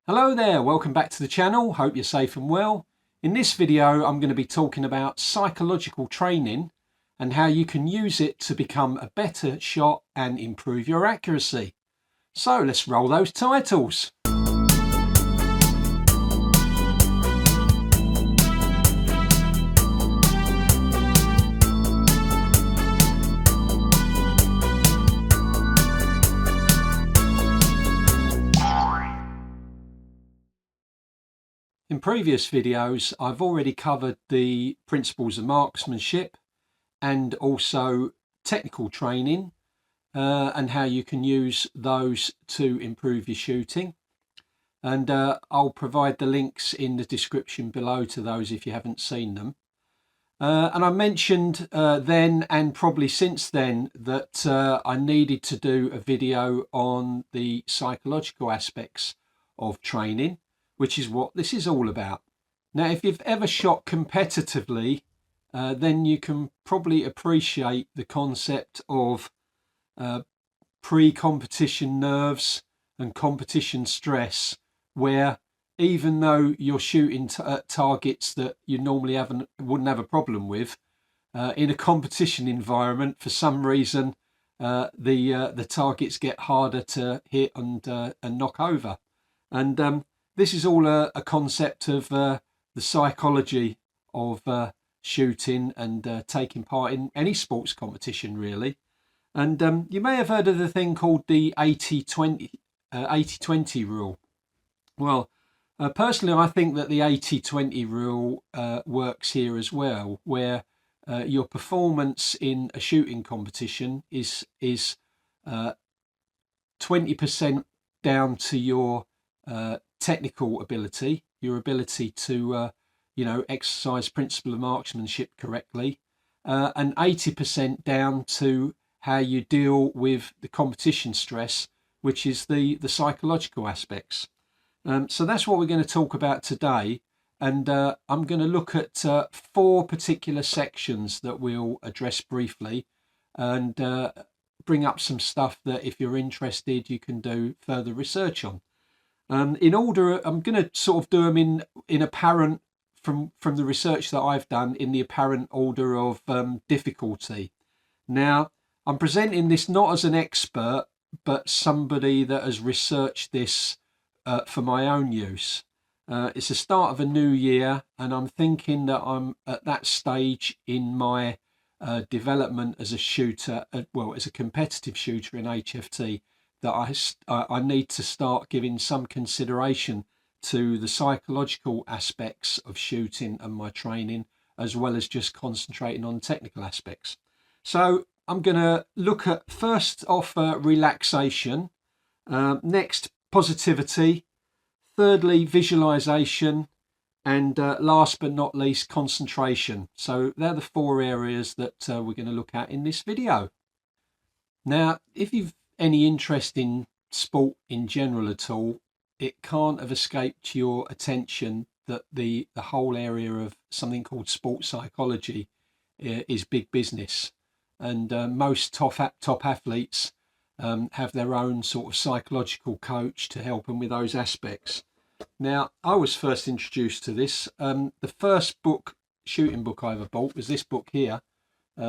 Hello there, welcome back to the channel. Hope you're safe and well. In this video I'm going to be talking about psychological training and how you can use it to become a better shot and improve your accuracy. So let's roll those titles. In previous videos, I've already covered the principles of marksmanship and also technical training and how you can use those to improve your shooting. And I'll provide the links in the description below to those if you haven't seen them. And I mentioned then and probably since then that I needed to do a video on the psychological aspects of training, which is what this is all about. Now, if you've ever shot competitively, then you can probably appreciate the concept of pre-competition nerves and competition stress, where even though you're shooting targets that you normally wouldn't have a problem with, in a competition environment, for some reason, the targets get harder to hit and knock over. And this is all a concept of the psychology of shooting and taking part in any sports competition, really. And you may have heard of the thing called the 80-20 rule. Well, personally, I think that the 80-20 rule works here as well, where your performance in a shooting competition is 20% down to your technical ability, your ability to exercise principle of marksmanship correctly, and 80% down to how you deal with the competition stress, which is the psychological aspects. So that's what we're going to talk about today, and I'm going to look at 4 particular sections that we'll address briefly, and bring up some stuff that, if you're interested, you can do further research on. In order, I'm going to sort of do them in apparent, from the research that I've done, in the apparent order of difficulty. Now, I'm presenting this not as an expert, but somebody that has researched this for my own use. It's the start of a new year, and I'm thinking that I'm at that stage in my development as a shooter, as a competitive shooter in HFT, that I need to start giving some consideration to the psychological aspects of shooting and my training, as well as just concentrating on technical aspects. So I'm going to look at, first off, relaxation, next positivity, thirdly visualization, and last but not least concentration. So they're the 4 areas that we're going to look at in this video. Now, if you've any interest in sport in general at all, it can't have escaped your attention that the whole area of something called sports psychology is big business, and most top athletes have their own sort of psychological coach to help them with those aspects. Now, I was first introduced to this. The first shooting book I ever bought was this book here,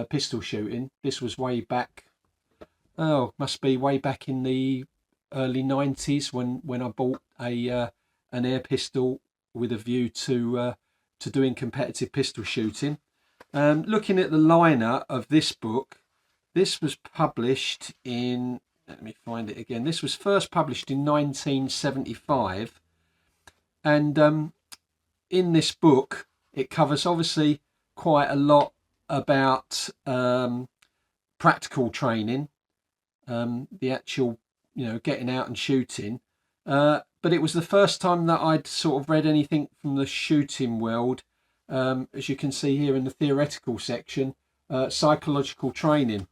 Pistol Shooting. This was way back, must be way back in the early 90s when I bought an air pistol with a view to doing competitive pistol shooting. Looking at the liner of this book, this was published in, let me find it again, this was first published in 1975, and in this book it covers obviously quite a lot about practical training, the actual getting out and shooting, but it was the first time that I'd sort of read anything from the shooting world, as you can see here in the theoretical section, psychological training.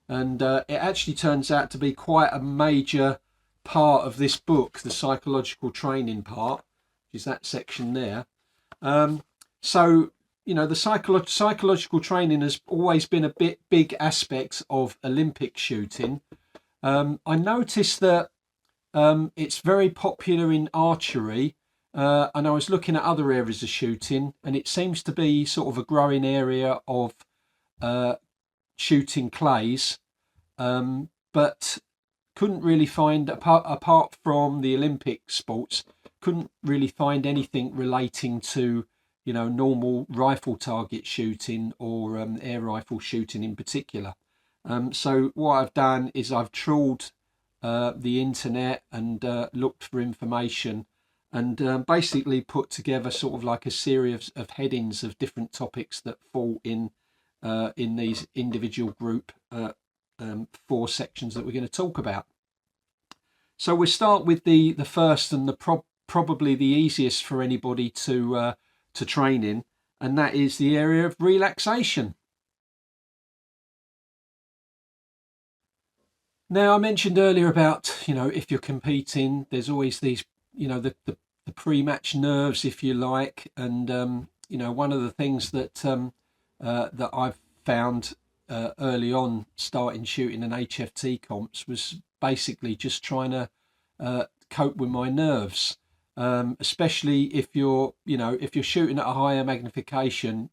And it actually turns out to be quite a major part of this book, the psychological training part, which is that section there. So the psychological training has always been a big aspect of Olympic shooting. I noticed that It's very popular in archery, and I was looking at other areas of shooting, and it seems to be sort of a growing area of uh, shooting clays, but couldn't really find, apart from the Olympic sports, couldn't really find anything relating to, normal rifle target shooting or air rifle shooting in particular. So what I've done is I've trawled the internet and looked for information, and basically put together sort of like a series of headings of different topics that fall in these individual group 4 sections that we're going to talk about. So we'll start with the first and probably the easiest for anybody to train in, and that is the area of relaxation. Now, I mentioned earlier about, if you're competing, there's always these, the pre-match nerves, if you like, and one of the things that I've found early on starting shooting an HFT comps was basically just trying to cope with my nerves, especially if you're shooting at a higher magnification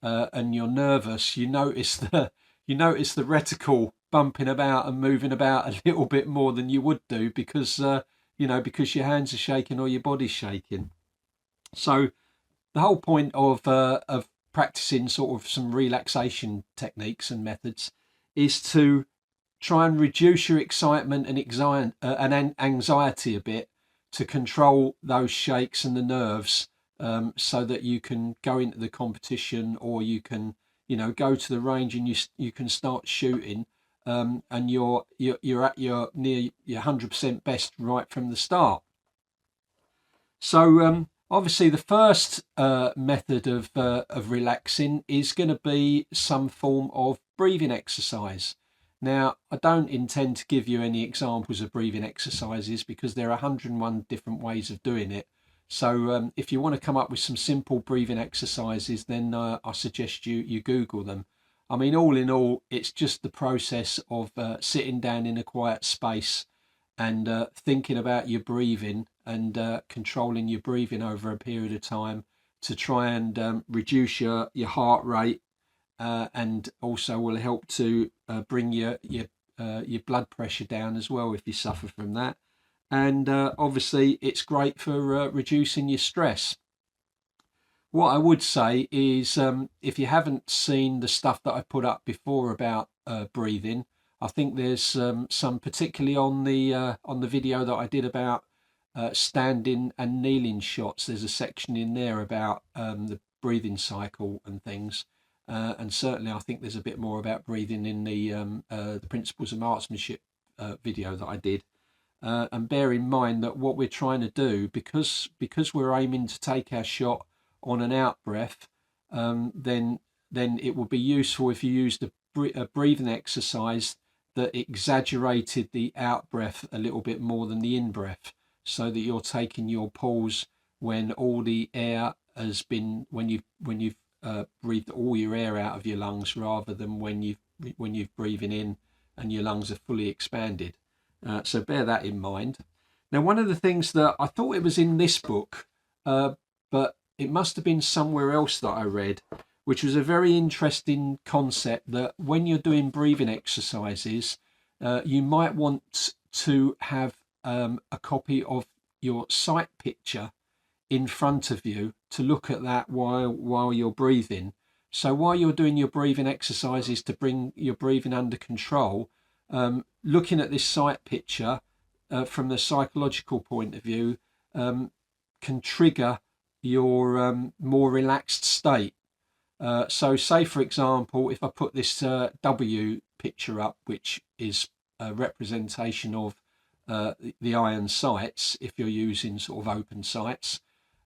and you're nervous, you notice the reticle bumping about and moving about a little bit more than you would do because your hands are shaking or your body's shaking. So the whole point of practicing sort of some relaxation techniques and methods is to try and reduce your excitement and anxiety a bit, to control those shakes and the nerves, so that you can go into the competition, or you can go to the range and you can start shooting, and you're at your near your 100% best right from the start. So obviously the first method of relaxing is going to be some form of breathing exercise. Now, I don't intend to give you any examples of breathing exercises because there are 101 different ways of doing it. So if you want to come up with some simple breathing exercises, then I suggest you Google them. I mean, all in all, it's just the process of sitting down in a quiet space and thinking about your breathing and controlling your breathing over a period of time to try and reduce your heart rate, and also will help to bring your blood pressure down as well if you suffer from that. And obviously, it's great for reducing your stress. What I would say is, if you haven't seen the stuff that I put up before about breathing, I think there's some particularly on the video that I did about standing and kneeling shots. There's a section in there about the breathing cycle and things, and certainly I think there's a bit more about breathing in the principles of marksmanship video that I did. And bear in mind that what we're trying to do, because we're aiming to take our shot on an out breath, then it would be useful if you used a breathing exercise that exaggerated the out breath a little bit more than the in breath, so that you're taking your pause when all the air has been when you've breathed all your air out of your lungs, rather than when you've breathing in and your lungs are fully expanded. So bear that in mind. Now, one of the things that I thought it was in this book, but it must have been somewhere else that I read, which was a very interesting concept, that when you're doing breathing exercises, you might want to have a copy of your sight picture in front of you to look at that while you're breathing. So while you're doing your breathing exercises to bring your breathing under control, looking at this sight picture from the psychological point of view can trigger your more relaxed state. So say, for example, if I put this W picture up, which is a representation of the iron sights, if you're using sort of open sights,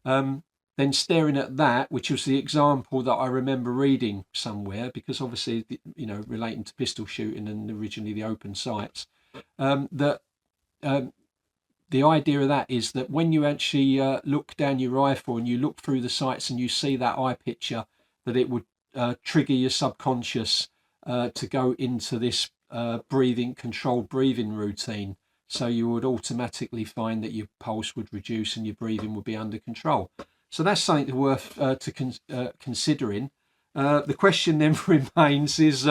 then staring at that, which was the example that I remember reading somewhere, because obviously, relating to pistol shooting and originally the open sights, that the idea of that is that when you actually look down your rifle and you look through the sights and you see that eye picture, that it would trigger your subconscious to go into this controlled breathing routine. so you would automatically find that your pulse would reduce and your breathing would be under control. So that's something worth considering. The question then remains is,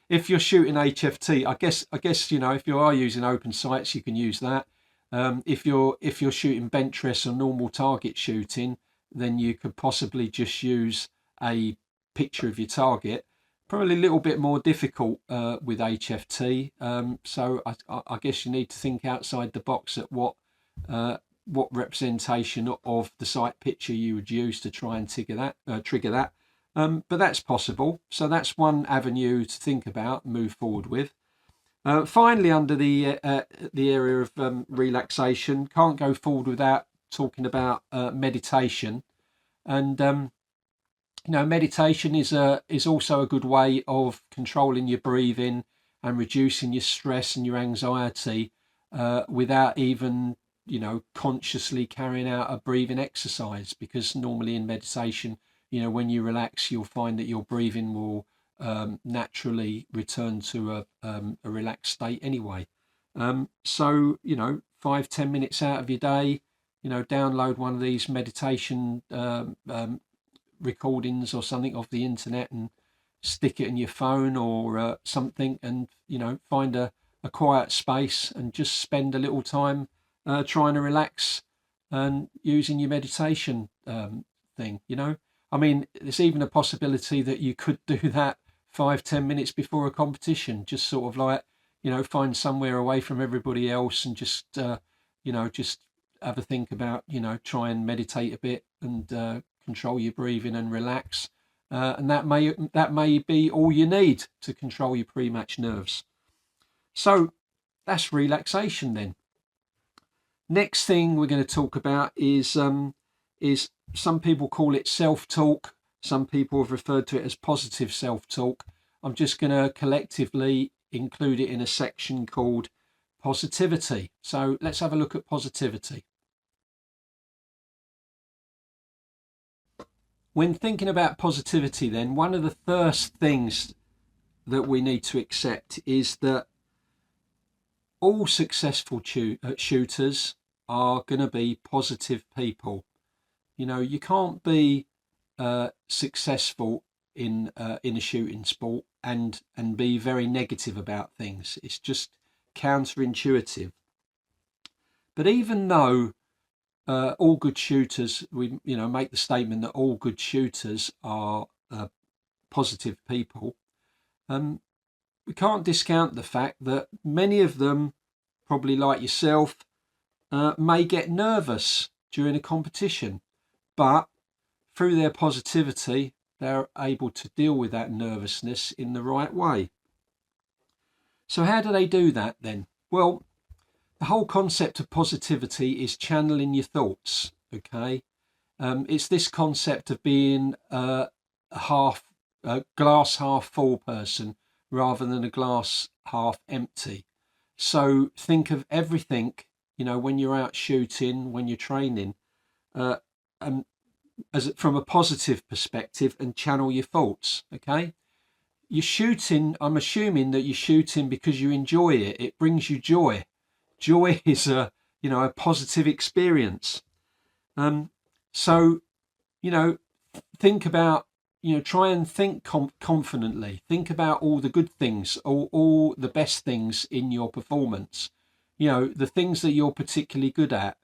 if you're shooting HFT, I guess if you are using open sights, you can use that. If you're shooting bench rest or normal target shooting, then you could possibly just use a picture of your target. Probably a little bit more difficult with HFT. So I guess you need to think outside the box at what representation of the sight picture you would use to try and trigger that. But that's possible. So that's one avenue to think about, move forward with. Finally, under the area of relaxation, can't go forward without talking about meditation. And meditation is also a good way of controlling your breathing and reducing your stress and your anxiety without even consciously carrying out a breathing exercise, because normally in meditation, when you relax, you'll find that your breathing will naturally return to a relaxed state anyway. So 5-10 minutes out of your day, download one of these meditation recordings or something off the internet and stick it in your phone or something, and find a quiet space and just spend a little time trying to relax and using your meditation thing. I mean, there's even a possibility that you could do that 5-10 minutes before a competition, just sort of like find somewhere away from everybody else and just just have a think about try and meditate a bit and control your breathing and relax, and that may be all you need to control your pre-match nerves. So that's relaxation. Then next thing we're going to talk about is some people call it self-talk, some people have referred to it as positive self-talk. I'm just going to collectively include it in a section called positivity. So let's have a look at positivity. When thinking about positivity, then, one of the first things that we need to accept is that all successful shooters are going to be positive people. You can't be successful in a shooting sport and be very negative about things. It's just counterintuitive. But even though all good shooters, we make the statement that all good shooters are positive people, we can't discount the fact that many of them, probably like yourself, may get nervous during a competition, but through their positivity, they're able to deal with that nervousness in the right way. So how do they do that then? Well, the whole concept of positivity is channeling your thoughts, okay? It's this concept of being a glass half full person rather than a glass half empty. So think of everything, when you're out shooting, when you're training, from a positive perspective, and channel your thoughts, okay? You're shooting, I'm assuming that you're shooting because you enjoy it. It brings you joy. Joy is a positive experience. So think about, try and think confidently. Think about all the good things, all the best things in your performance. The things that you're particularly good at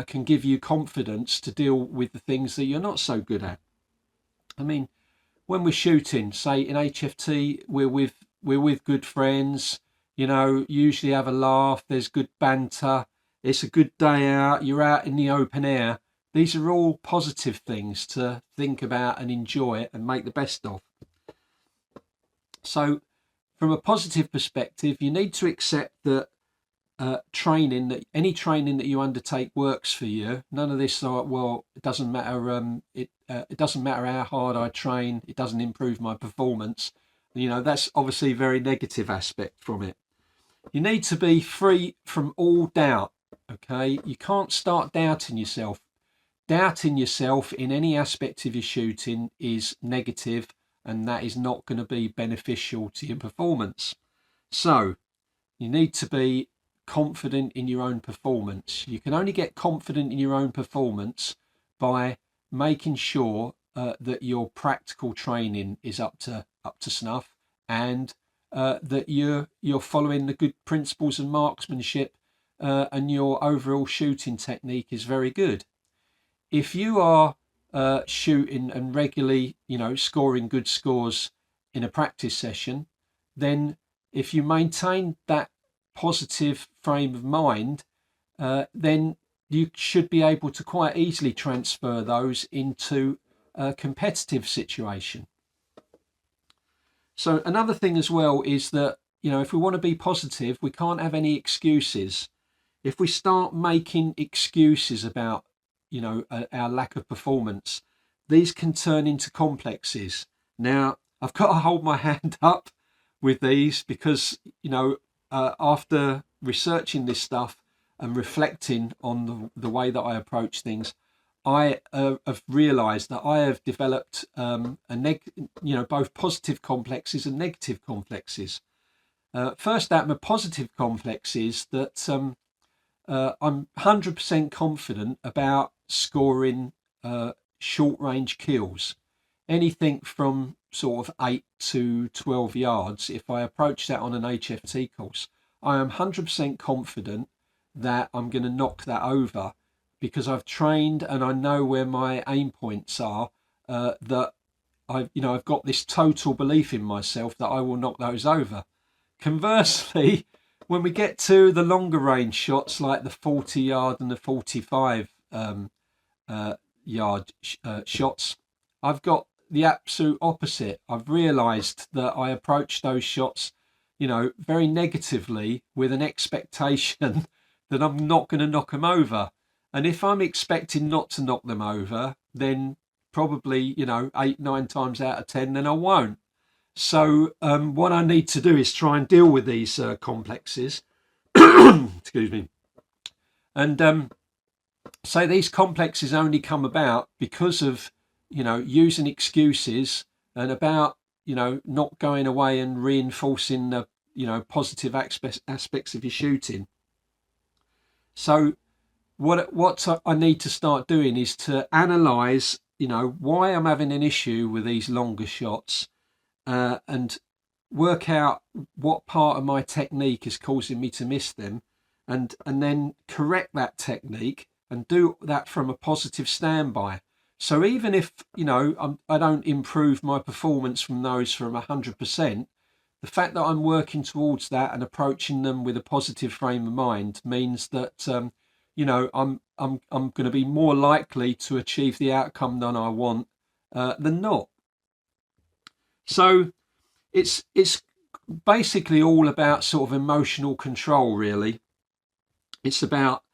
can give you confidence to deal with the things that you're not so good at. I mean, when we're shooting, say in HFT, we're with good friends. Usually have a laugh. There's good banter. It's a good day out. You're out in the open air. These are all positive things to think about and enjoy and make the best of. So from a positive perspective, you need to accept that any training that you undertake works for you. None of this it doesn't matter. It doesn't matter how hard I train. It doesn't improve my performance. That's obviously a very negative aspect from it. You need to be free from all doubt. Okay, you can't start doubting yourself. Doubting yourself in any aspect of your shooting is negative, and that is not going to be beneficial to your performance. So you need to be confident in your own performance. You can only get confident in your own performance by making sure that your practical training is up to snuff, and that you're following the good principles of marksmanship, and your overall shooting technique is very good. If you are shooting and regularly, scoring good scores in a practice session, then if you maintain that positive frame of mind, then you should be able to quite easily transfer those into a competitive situation. So another thing as well is that, if we want to be positive, we can't have any excuses. If we start making excuses about, our lack of performance, these can turn into complexes. Now, I've got to hold my hand up with these because, after researching this stuff and reflecting on the way that I approach things, I have realised that I have developed both positive complexes and negative complexes. First out, my positive complex is that I'm 100% confident about scoring short range kills. Anything from sort of 8 to 12 yards, if I approach that on an HFT course, I am 100% confident that I'm going to knock that over, because I've trained and I know where my aim points are, that I've got this total belief in myself that I will knock those over. Conversely, when we get to the longer range shots like the 40 yard and the 45 yard shots, I've got the absolute opposite. I've realised that I approach those shots, very negatively, with an expectation that I'm not going to knock them over. And if I'm expecting not to knock them over, then probably, 8, 9 times out of 10, then I won't. So what I need to do is try and deal with these complexes. Excuse me. And so these complexes only come about because of, using excuses and about, not going away and reinforcing the, positive aspects of your shooting. So what I need to start doing is to analyse, why I'm having an issue with these longer shots, and work out what part of my technique is causing me to miss them, and then correct that technique and do that from a positive standby. So even if, I don't improve my performance from those from 100%, the fact that I'm working towards that and approaching them with a positive frame of mind means that, I'm going to be more likely to achieve the outcome that I want than not. So it's basically all about sort of emotional control, really. It's about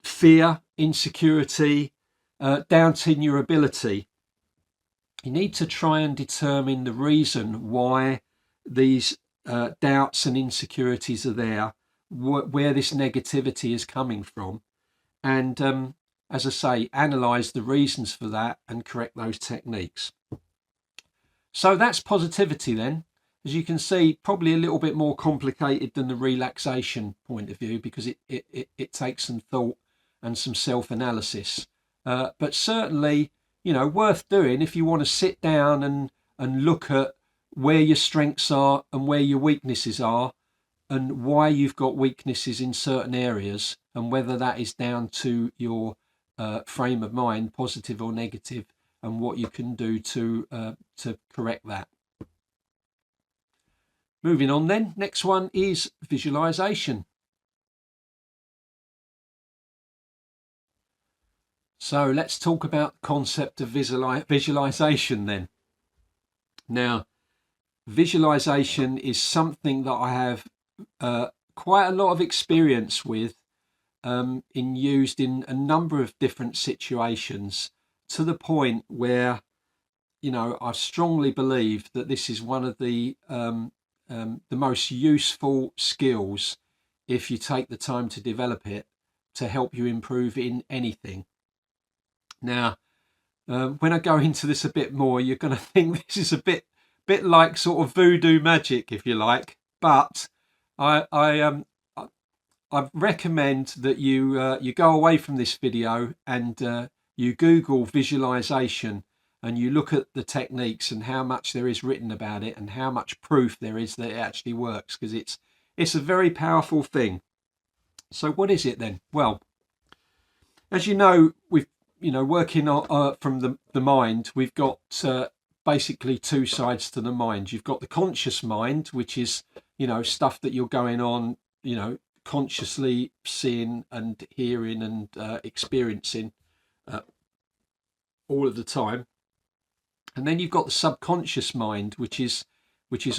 fear, insecurity, doubting your ability. You need to try and determine the reason why these doubts and insecurities are there, where this negativity is coming from, and as I say, analyze the reasons for that and correct those techniques. So that's positivity then. As you can see, probably a little bit more complicated than the relaxation point of view, because it takes some thought and some self-analysis. But certainly, worth doing if you want to sit down and look at where your strengths are and where your weaknesses are, and why you've got weaknesses in certain areas, and whether that is down to your frame of mind, positive or negative, and what you can do to correct that. Moving on then, next one is visualization. So let's talk about the concept of visualization then. Now, visualization is something that I have quite a lot of experience with, used in a number of different situations, to the point where, I strongly believe that this is one of the most useful skills, if you take the time to develop it, to help you improve in anything. Now, when I go into this a bit more, you're going to think this is a bit like sort of voodoo magic, if you like. But I I recommend that you go away from this video and you Google visualization, and you look at the techniques and how much there is written about it and how much proof there is that it actually works, because it's a very powerful thing. So what is it then? Well, as you know, we've working on, from the mind, we've got basically two sides to the mind. You've got the conscious mind, which is stuff that you're going on, consciously seeing and hearing and experiencing all of the time. And then you've got the subconscious mind, which is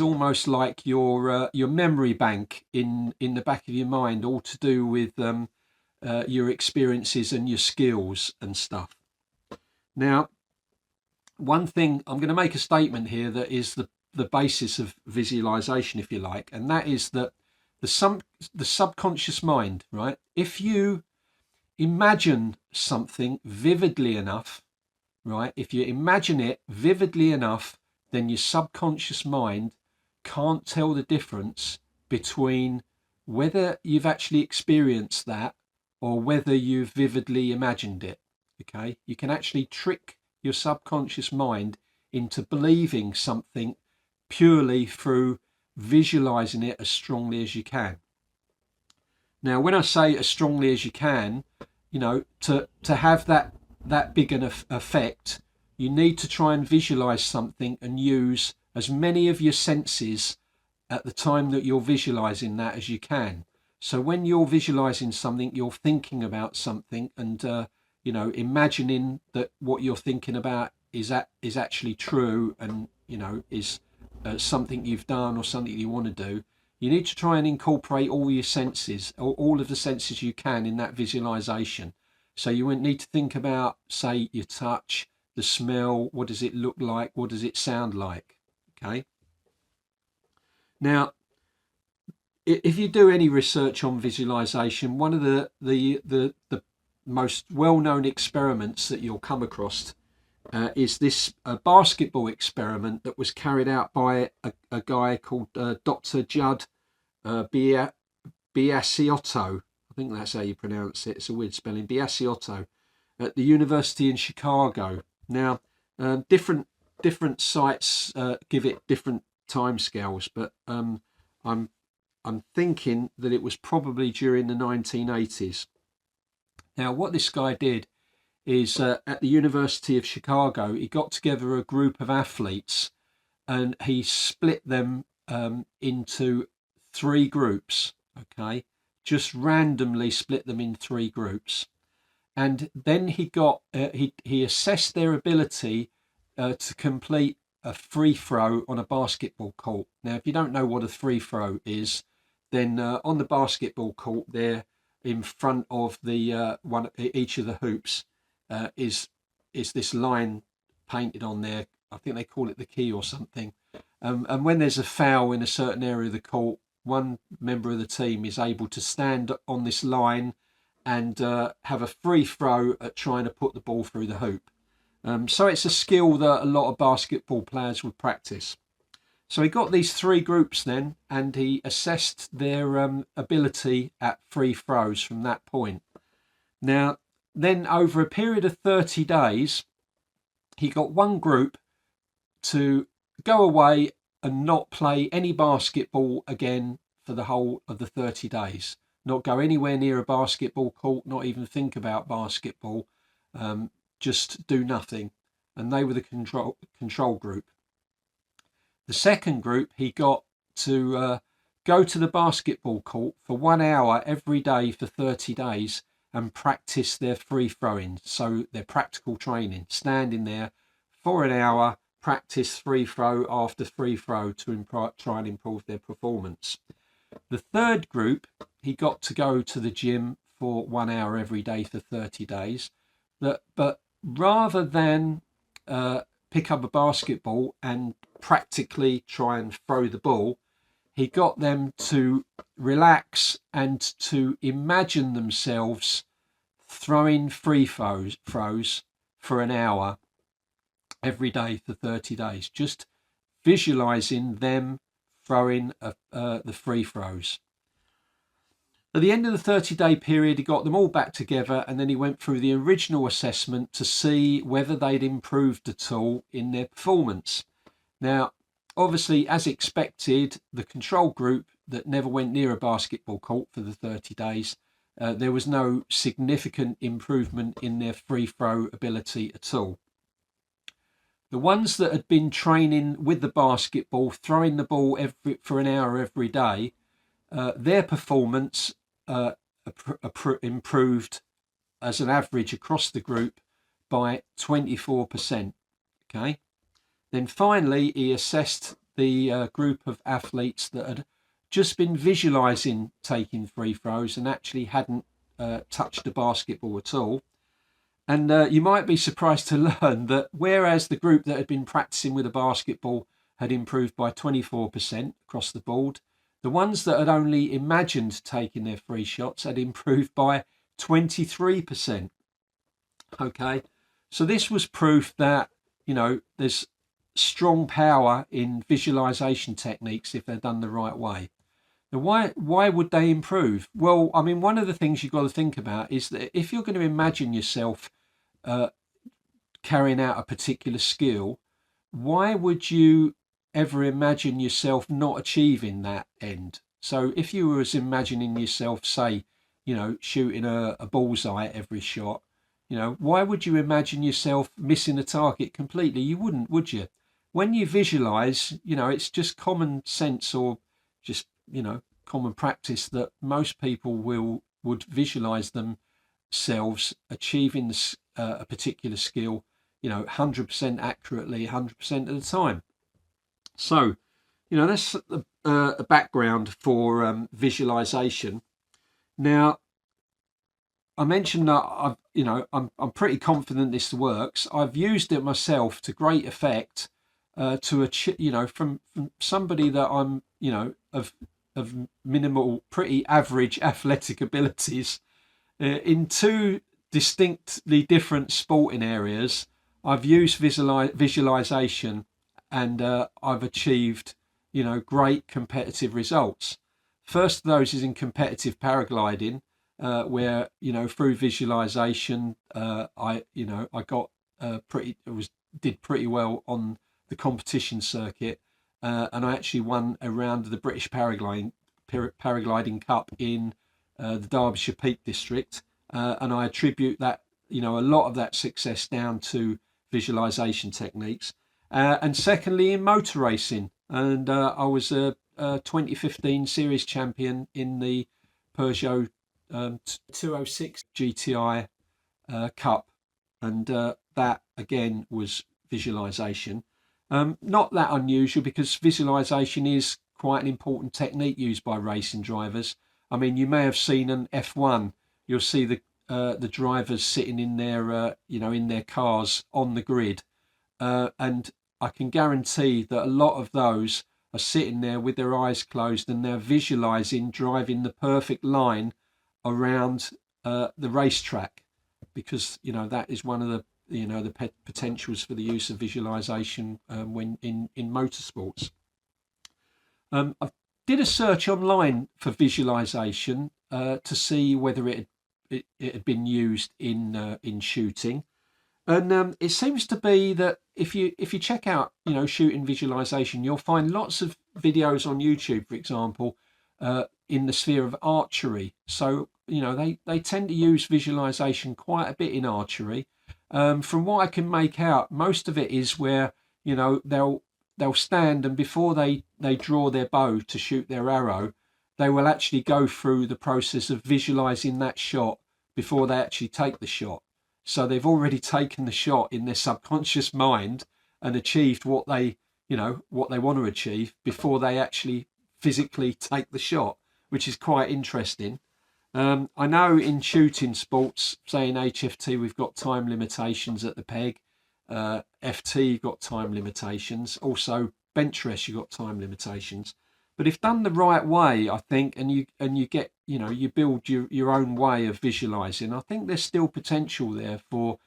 almost like your memory bank in the back of your mind, all to do with your experiences and your skills and stuff. Now, one thing, I'm going to make a statement here that is the basis of visualization, if you like, and that is that the subconscious mind, right? If you imagine something vividly enough, right? If you imagine it vividly enough, then your subconscious mind can't tell the difference between whether you've actually experienced that or whether you've vividly imagined it. Okay, you can actually trick your subconscious mind into believing something purely through visualizing it as strongly as you can. Now, when I say as strongly as you can, to have that big an effect, you need to try and visualize something and use as many of your senses at the time that you're visualizing that as you can. So when you're visualizing something, you're thinking about something, and imagining that what you're thinking about is actually true, and is something you've done or something you want to do. You need to try and incorporate all your senses, all of the senses you can, in that visualization. So you wouldn't need to think about, say, your touch, the smell, what does it look like, what does it sound like. Okay. Now, if you do any research on visualization, one of the most well-known experiments that you'll come across is this basketball experiment that was carried out by a guy called Dr. Judd Biasiotto. I think that's how you pronounce it. It's a weird spelling. Biasiotto, at the University in Chicago. Now, different sites give it different timescales, but I'm thinking that it was probably during the 1980s. Now, what this guy did is at the University of Chicago, he got together a group of athletes and he split them into three groups. Okay, just randomly split them in three groups, and then he assessed their ability to complete a free throw on a basketball court. Now, if you don't know what a free throw is, then on the basketball court, there in front of the each of the hoops is this line painted on there. I think they call it the key or something. And when there's a foul in a certain area of the court, one member of the team is able to stand on this line and have a free throw at trying to put the ball through the hoop. So it's a skill that a lot of basketball players would practice. So he got these three groups then, and he assessed their ability at free throws from that point. Now, then over a period of 30 days, he got one group to go away and not play any basketball again for the whole of the 30 days. Not go anywhere near a basketball court, not even think about basketball, just do nothing. And they were the control group. The second group, he got to go to the basketball court for 1 hour every day for 30 days and practice their free throwing. So their practical training, standing there for an hour, practice free throw after free throw to try and improve their performance. The third group, he got to go to the gym for 1 hour every day for 30 days. But rather than pick up a basketball and practically try and throw the ball, he got them to relax and to imagine themselves throwing free throws for an hour every day for 30 days, just visualizing them throwing the free throws. At the end of the 30-day period, he got them all back together, and then he went through the original assessment to see whether they'd improved at all in their performance. Now, obviously, as expected, the control group that never went near a basketball court for the 30 days, there was no significant improvement in their free throw ability at all. The ones that had been training with the basketball, throwing the ball for an hour every day, their performance improved as an average across the group by 24%. Okay. Then finally, he assessed the group of athletes that had just been visualizing taking free throws and actually hadn't touched the basketball at all. And you might be surprised to learn that whereas the group that had been practicing with a basketball had improved by 24% across the board, the ones that had only imagined taking their free shots had improved by 23%. Okay, so this was proof that, there's strong power in visualization techniques if they're done the right way. Now, why would they improve? Well, I mean, one of the things you've got to think about is that if you're going to imagine yourself carrying out a particular skill, why would you ever imagine yourself not achieving that end? So if you were imagining yourself, say, shooting a bullseye at every shot, why would you imagine yourself missing a target completely? You wouldn't, would you? When you visualize, it's just common sense or just, common practice that most people would visualize themselves achieving a particular skill, 100% accurately, 100% of the time. So, that's a background for visualization. Now, I mentioned that I'm pretty confident this works. I've used it myself to great effect to achieve, from somebody that I'm, of minimal, pretty average athletic abilities, in two distinctly different sporting areas. I've used visualization, and I've achieved, great competitive results. First of those is in competitive paragliding, where through visualization, I got did pretty well on the competition circuit, and I actually won a round of the British Paragliding Cup in the Derbyshire Peak District, and I attribute that a lot of that success down to visualization techniques. And secondly, in motor racing, and I was a 2015 series champion in the Peugeot 206 GTI Cup, and that again was visualization. Not that unusual, because visualization is quite an important technique used by racing drivers. I mean, you may have seen an F1. You'll see the drivers sitting in their in their cars on the grid, and I can guarantee that a lot of those are sitting there with their eyes closed, and they're visualizing driving the perfect line around the racetrack, because that is one of the the potentials for the use of visualization when in motorsports. I did a search online for visualization to see whether it had been used in shooting, and it seems to be that if you check out shooting visualization, you'll find lots of videos on YouTube, for example, in the sphere of archery. So they tend to use visualization quite a bit in archery. From what I can make out, most of it is where they'll stand, and before they draw their bow to shoot their arrow, they will actually go through the process of visualizing that shot before they actually take the shot. So they've already taken the shot in their subconscious mind and achieved what they want to achieve before they actually physically take the shot, which is quite interesting. I know in shooting sports, say in HFT, we've got time limitations at the peg. FT, you've got time limitations. Also, bench rest, you've got time limitations. But if done the right way, I think, and you get, you build your own way of visualizing, I think there's still potential there for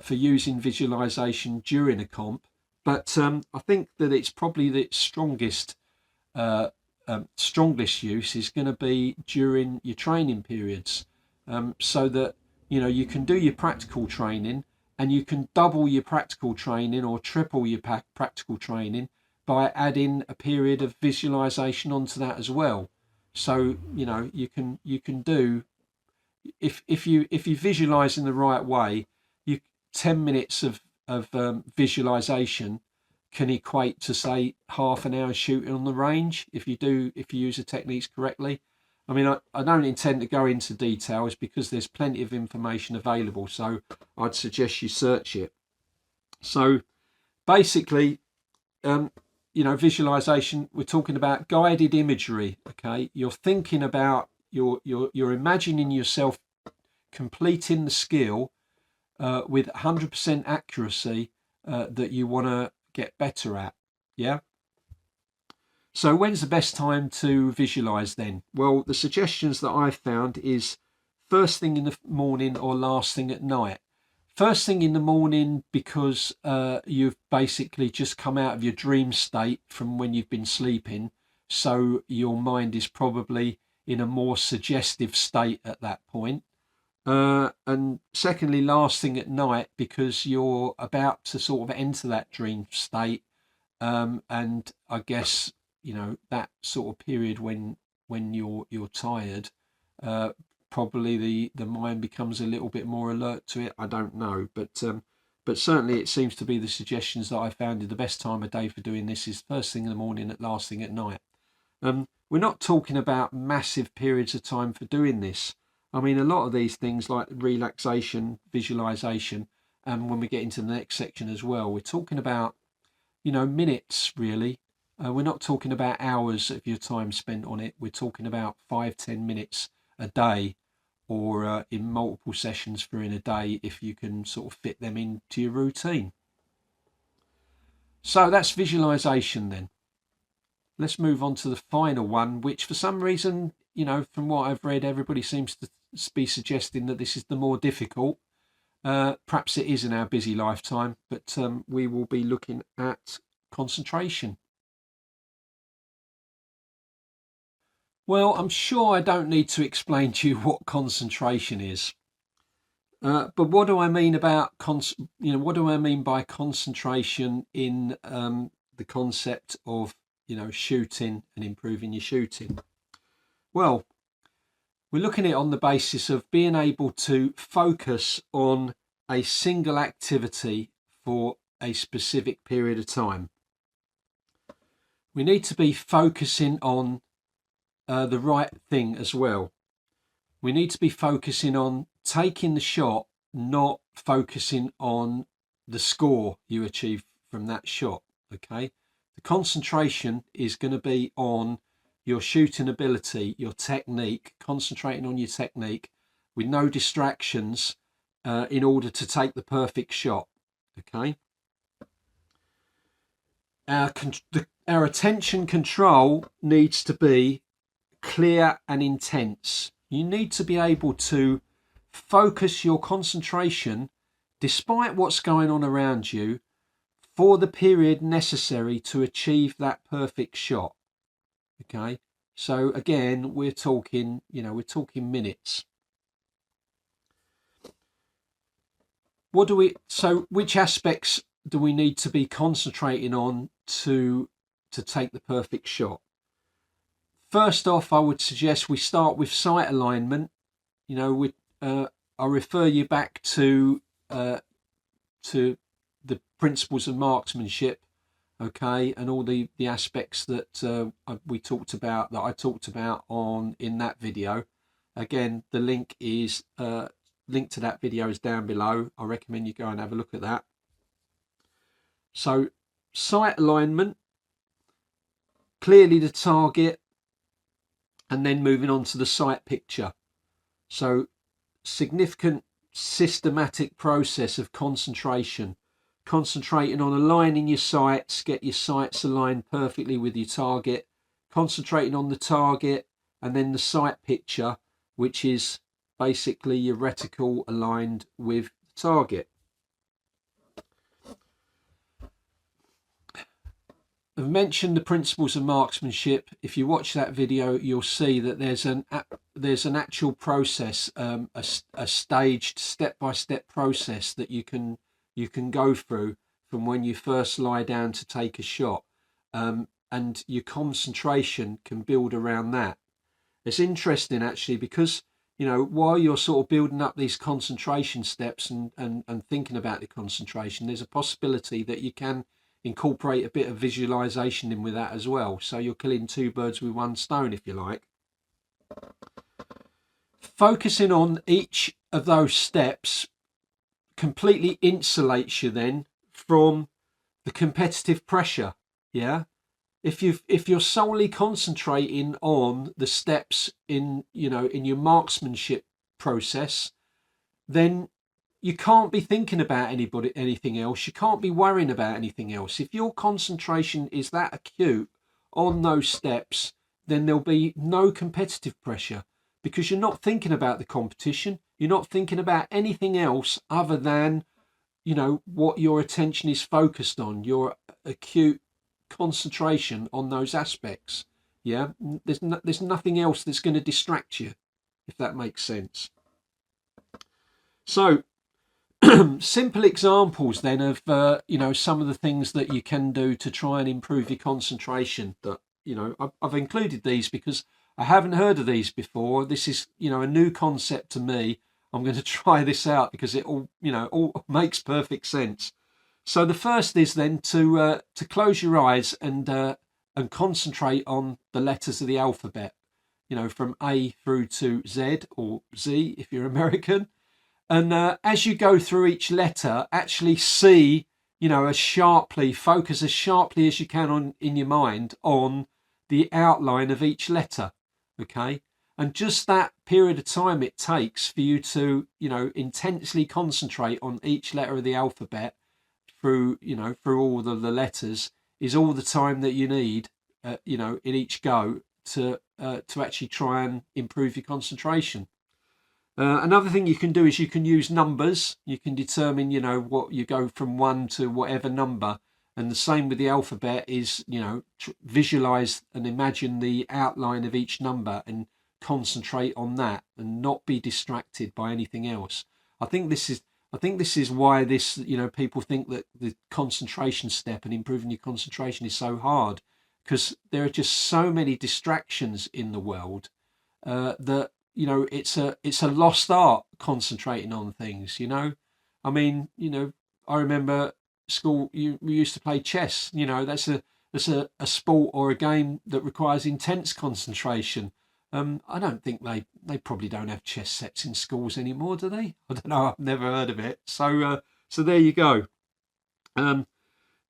using visualization during a comp. But I think that it's probably the strongest strongest use is going to be during your training periods, so that you can do your practical training, and you can double your practical training or triple your practical training by adding a period of visualization onto that as well. So you can do, if you visualize in the right way, you 10 minutes of visualization can equate to, say, half an hour shooting on the range if you use the techniques correctly. I mean, I don't intend to go into details because there's plenty of information available, so I'd suggest you search it. So basically, visualization, we're talking about guided imagery. Okay, you're thinking about, you're imagining yourself completing the skill with 100% accuracy that you want to get better at. Yeah. So when's the best time to visualize then? Well, the suggestions that I've found is first thing in the morning or last thing at night. First thing in the morning because you've basically just come out of your dream state from when you've been sleeping, so your mind is probably in a more suggestive state at that point. And secondly, last thing at night, because you're about to sort of enter that dream state, and I guess that sort of period when you're tired, probably the mind becomes a little bit more alert to it. I don't know, but certainly it seems to be the suggestions that I found the best time of day for doing this is first thing in the morning, at last thing at night. We're not talking about massive periods of time for doing this. I mean, a lot of these things like relaxation, visualization, and when we get into the next section as well, we're talking about minutes really. We're not talking about hours of your time spent on it. We're talking about 5-10 minutes a day, or in multiple sessions for in a day, if you can sort of fit them into your routine. So that's visualization then. Let's move on to the final one, which for some reason, from what I've read, everybody seems to be suggesting that this is the more difficult. Perhaps it is in our busy lifetime, but we will be looking at concentration. Well, I'm sure I don't need to explain to you what concentration is. But what do I mean about what do I mean by concentration in the concept of shooting and improving your shooting? Well, we're looking at it on the basis of being able to focus on a single activity for a specific period of time. We need to be focusing on the right thing as well. We need to be focusing on taking the shot, not focusing on the score you achieve from that shot. Okay, the concentration is going to be on your shooting ability, your technique, concentrating on your technique with no distractions in order to take the perfect shot. Okay, our attention control needs to be clear and intense. You need to be able to focus your concentration despite what's going on around you for the period necessary to achieve that perfect shot. Okay, so again, we're talking minutes. Which aspects do we need to be concentrating on to take the perfect shot? First off, I would suggest we start with sight alignment. I'll refer you back to the principles of marksmanship, okay, and all the aspects that I talked about in that video. Again, the link to that video is down below. I recommend you go and have a look at that. So, sight alignment, clearly the target, and then moving on to the sight picture. So, significant systematic process of concentration, concentrating on aligning your sights, get your sights aligned perfectly with your target, concentrating on the target, and then the sight picture, which is basically your reticle aligned with the target. I've mentioned the principles of marksmanship. If you watch that video, you'll see that there's an actual process, a staged step-by-step process that you can go through from when you first lie down to take a shot, and your concentration can build around that. It's interesting actually because while you're sort of building up these concentration steps and thinking about the concentration, there's a possibility that you can incorporate a bit of visualization in with that as well. So you're killing two birds with one stone, if you like. Focusing on each of those steps completely insulates you then from the competitive pressure. Yeah. If you're solely concentrating on the steps in your marksmanship process, then you can't be thinking about anything else. You can't be worrying about anything else. If your concentration is that acute on those steps, then there'll be no competitive pressure because you're not thinking about the competition. You're not thinking about anything else other than what your attention is focused on, your acute concentration on those aspects. Yeah, there's nothing else that's going to distract you, if that makes sense. So simple examples then of some of the things that you can do to try and improve your concentration. That I've included these because I haven't heard of these before. This is a new concept to me. I'm going to try this out because it all makes perfect sense. So the first is then to close your eyes and concentrate on the letters of the alphabet, from A through to Z, or Z if you're American. And as you go through each letter, actually see, focus as sharply as you can in your mind on the outline of each letter. Okay. And just that period of time it takes for you to, intensely concentrate on each letter of the alphabet through all the letters is all the time that you need, in each go to actually try and improve your concentration. Another thing you can do is you can use numbers. You can determine, what you go from 1 to whatever number. And the same with the alphabet is, visualize and imagine the outline of each number and concentrate on that and not be distracted by anything else. I think this is why this, people think that the concentration step and improving your concentration is so hard, because there are just so many distractions in the world that it's a lost art concentrating on things. I mean, I remember school. We used to play chess. That's a sport or a game that requires intense concentration. I don't think they probably don't have chess sets in schools anymore, do they? I don't know. I've never heard of it. So there you go. The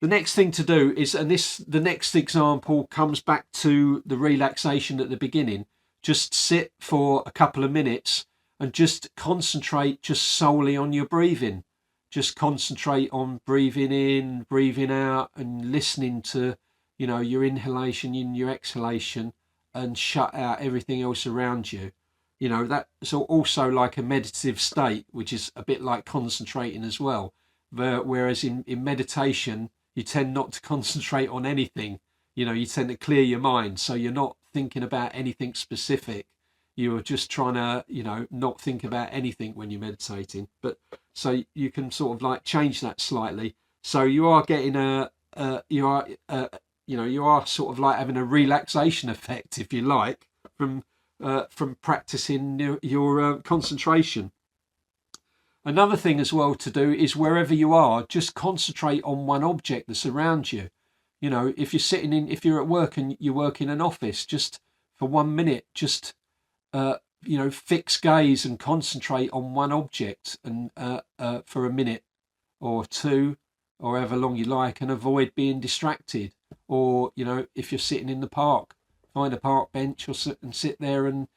next thing to do is, the next example comes back to the relaxation at the beginning. Just sit for a couple of minutes and just concentrate just solely on your breathing. Just concentrate on breathing in, breathing out, and listening to, your inhalation and your exhalation, and shut out everything else around you. That's also like a meditative state, which is a bit like concentrating as well. Whereas in meditation, you tend not to concentrate on anything. You tend to clear your mind, so you're not thinking about anything specific. You're just trying to, not think about anything when you're meditating. But so you can sort of like change that slightly. So you are getting you are sort of like having a relaxation effect, if you like, from practicing your concentration. Another thing as well to do is wherever you are, just concentrate on one object that's around you. If you're at work and you work in an office, just for 1 minute, just fix gaze and concentrate on one object, and for a minute or two, or however long you like, and avoid being distracted. Or if you're sitting in the park, find a park bench or sit there and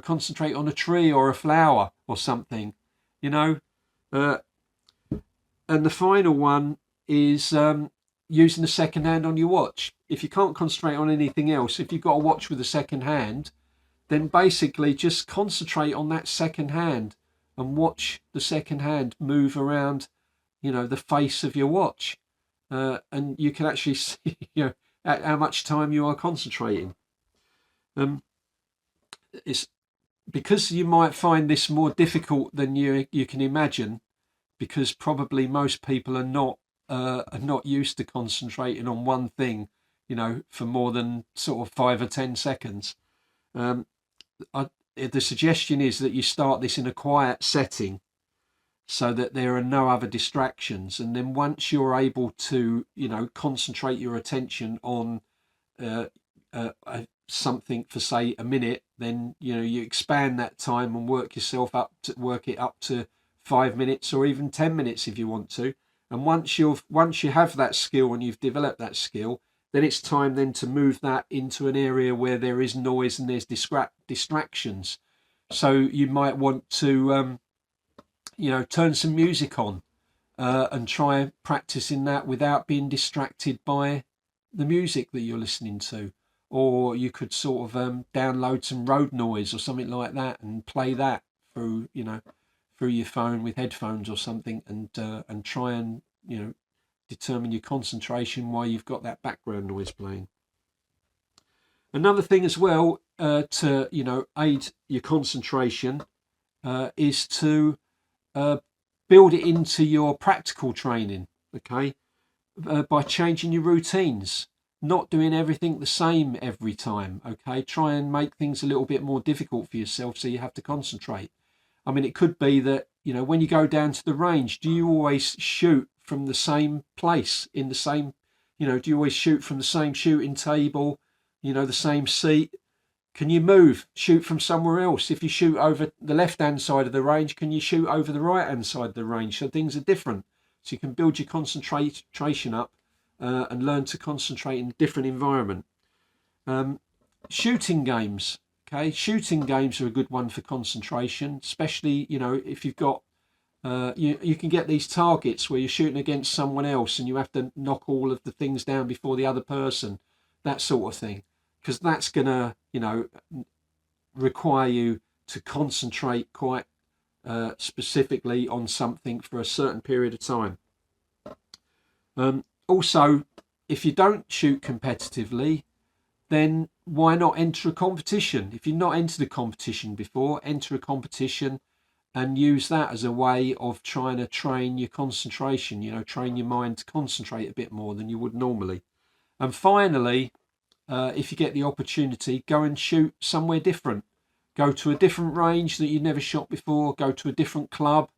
concentrate on a tree or a flower or something. And the final one is using the second hand on your watch. If you can't concentrate on anything else, if you've got a watch with a second hand, then basically just concentrate on that second hand and watch the second hand move around, the face of your watch. And you can actually see, at how much time you are concentrating. It's because you might find this more difficult than you can imagine, because probably most people are not used to concentrating on one thing, for more than sort of 5 or 10 seconds. The suggestion is that you start this in a quiet setting so that there are no other distractions, and then once you're able to concentrate your attention on something for say a minute, then you expand that time and work it up to 5 minutes or even 10 minutes if you want to. And once you have that skill and you've developed that skill, then it's time then to move that into an area where there is noise and there's distractions. So you might want to turn some music on and try practicing that without being distracted by the music that you're listening to. Or you could sort of download some road noise or something like that and play that through your phone with headphones or something, and try and determine your concentration while you've got that background noise playing. Another thing as well to aid your concentration is to build it into your practical training, okay, by changing your routines, not doing everything the same every time, okay. Try and make things a little bit more difficult for yourself so you have to concentrate. I mean, it could be that when you go down to the range, do you always shoot from the same place in the same, do you always shoot from the same shooting table, the same seat? Can you shoot from somewhere else? If you shoot over the left-hand side of the range, can you shoot over the right-hand side of the range? So things are different. So you can build your concentration up and learn to concentrate in a different environment. Shooting games. Okay, shooting games are a good one for concentration, especially, if you've got, you can get these targets where you're shooting against someone else and you have to knock all of the things down before the other person, that sort of thing. Because that's going to, require you to concentrate quite specifically on something for a certain period of time. Also, if you don't shoot competitively, then why not enter a competition? If you've not entered a competition before, enter a competition and use that as a way of trying to train your concentration, train your mind to concentrate a bit more than you would normally. And finally, if you get the opportunity, go and shoot somewhere different. Go to a different range that you've never shot before, go to a different club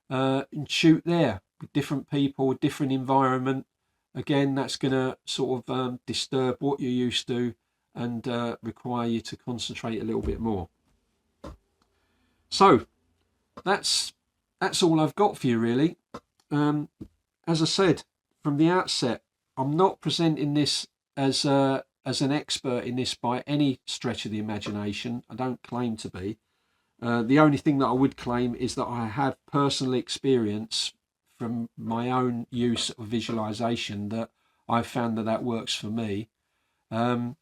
and shoot there with different people, different environment. Again, that's going to sort of disturb what you're used to and require you to concentrate a little bit more. So that's all I've got for you, really. As I said from the outset, I'm not presenting this as an expert in this by any stretch of the imagination. I don't claim to be. The only thing that I would claim is that I have personal experience from my own use of visualization that I've found that works for me. I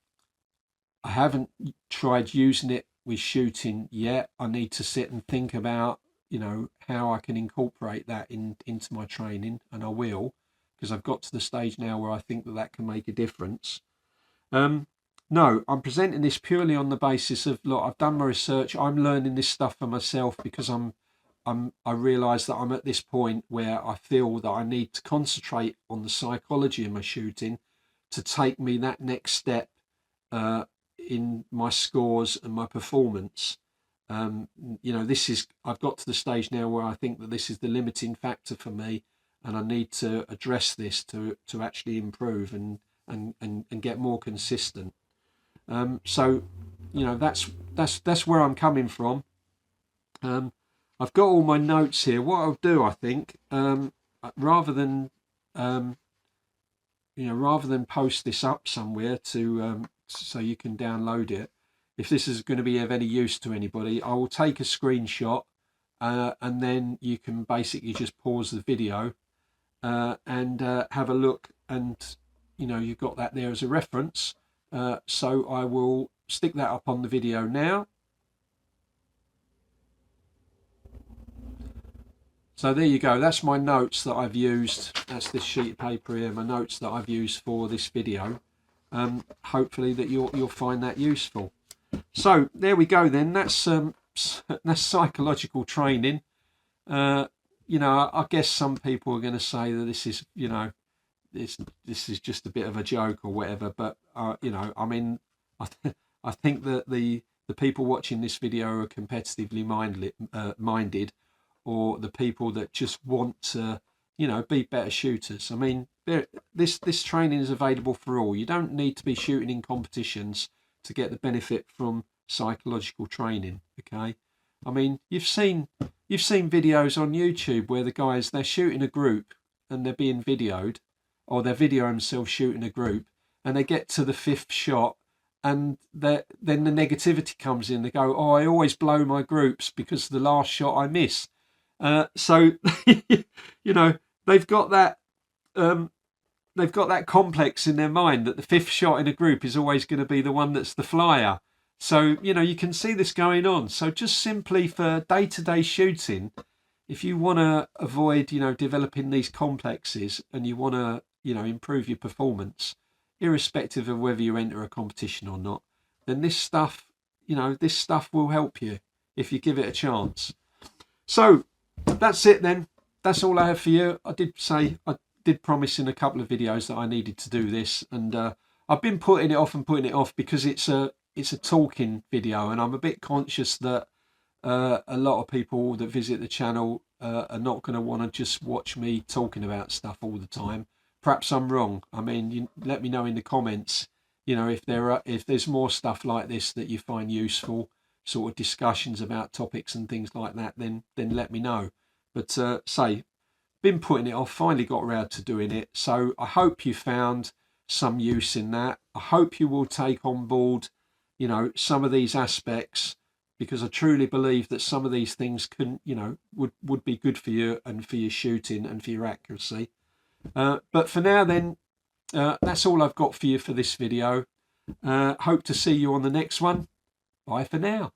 haven't tried using it with shooting yet. I need to sit and think about, how I can incorporate that into my training, and I will, because I've got to the stage now where I think that can make a difference. No, I'm presenting this purely on the basis of, look, I've done my research. I'm learning this stuff for myself because I realise that I'm at this point where I feel that I need to concentrate on the psychology of my shooting to take me that next step in my scores and my performance. I've got to the stage now where I think that this is the limiting factor for me, and I need to address this to actually improve and get more consistent. So that's where I'm coming from. I've got all my notes here. What I'll do, I think, rather than post this up somewhere so you can download it, if this is going to be of any use to anybody, I will take a screenshot and then you can basically just pause the video and have a look, and you've got that there as a reference. So I will stick that up on the video now. So there you go. That's my notes that I've used. That's this sheet of paper here, my notes that I've used for this video. hopefully that you'll find that useful. So there we go then. That's psychological training. I guess some people are going to say that this is, this is just a bit of a joke or whatever. But I mean, I think that the people watching this video are competitively minded, or the people that just want to, be better shooters. I mean, this training is available for all. You don't need to be shooting in competitions to get the benefit from psychological training. Okay, I mean, you've seen videos on YouTube where the guys, they're shooting a group and they're being videoed, or they're videoing themselves shooting a group, and they get to the fifth shot, and then the negativity comes in. They go, "Oh, I always blow my groups because the last shot I miss." So they've got that complex in their mind that the fifth shot in a group is always going to be the one that's the flyer. So you can see this going on. So just simply for day-to-day shooting, if you want to avoid developing these complexes, and you want to improve your performance, irrespective of whether you enter a competition or not, then this stuff will help you if you give it a chance. So that's it then. That's all I have for you. I did promise in a couple of videos that I needed to do this, and I've been putting it off because it's a talking video, and I'm a bit conscious that a lot of people that visit the channel are not going to want to just watch me talking about stuff all the time. Perhaps I'm wrong. I mean, let me know in the comments, if there's more stuff like this that you find useful, sort of discussions about topics and things like that, then let me know. But been putting it off, finally got around to doing it. So I hope you found some use in that. I hope you will take on board, some of these aspects, because I truly believe that some of these things would be good for you and for your shooting and for your accuracy. But for now then, that's all I've got for you for this video. Hope to see you on the next one. Bye for now.